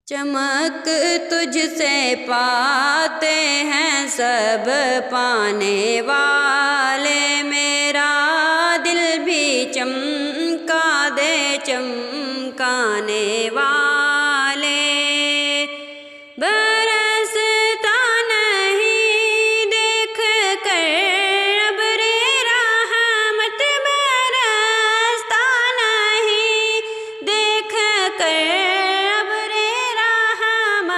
چمک تجھ سے پاتے ہیں سب پانے والے، میرا دل بھی چمکا دے چمکانے والے۔ برستا نہیں دیکھ کر ابر رحمت، برستا نہیں دیکھ کر ابر رحمت،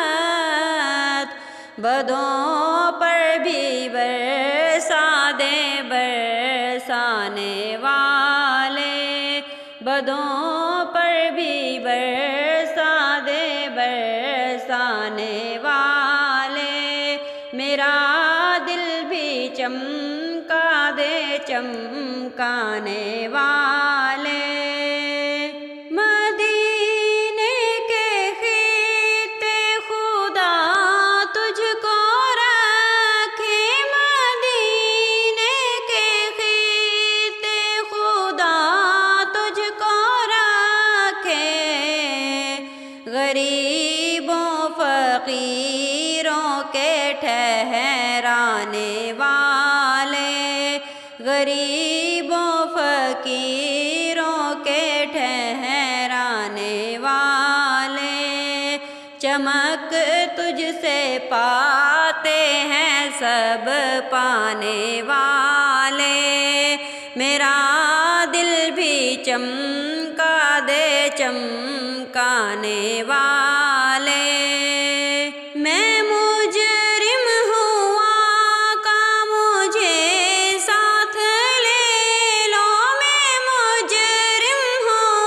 بدوں پر بھی برسا دے برسانے والے، بدوں پر بھی برسا دے برسانے والے، میرا دل بھی چمکا دے چمکانے والے۔ مدینے کے خطے خدا تجھ کو رکھے، مدینے کے خطے خدا تجھ کو رکھے، غریبوں فقیروں کے ٹھہرانے والے، غریبوں فقیروں کے ٹھہرانے والے۔ چمک تجھ سے پاتے ہیں سب پانے والے، میرا دل بھی چمکا دے چمکانے والے۔ میں مجرم ہوں آقا مجھے ساتھ لے لو، میں مجرم ہوں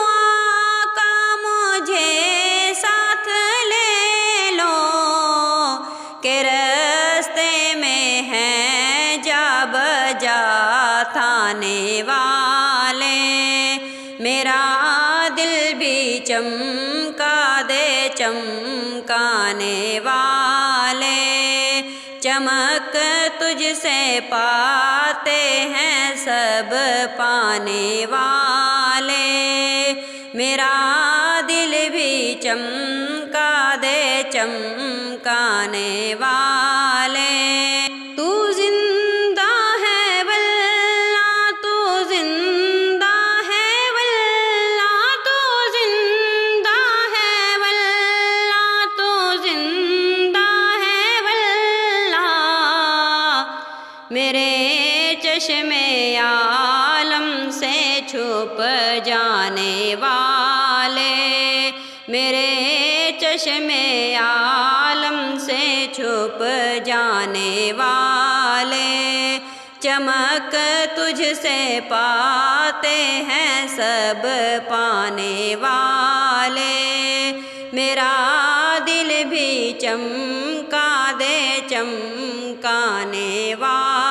آقا مجھے ساتھ لے لو، کہ رستے میں ہیں جا بجا تھانے والے، میرا دل بھی چمکا دے چمکانے والے۔ چمک تجھ سے پاتے ہیں سب پانے والے، میرا دل بھی چمکا دے چمکانے والے۔ تو زندہ ہے واللہ، تو زندہ ہے واللہ، تو زندہ ہے واللہ، تو زندہ ہے واللہ، میرے چشم عالم سے چھپ جانے والے، میرے چشم عالم سے چھپ جانے والے۔ چمک تجھ سے پاتے ہیں سب پانے والے، میرا دل بھی چمکا دے چمکانے والے۔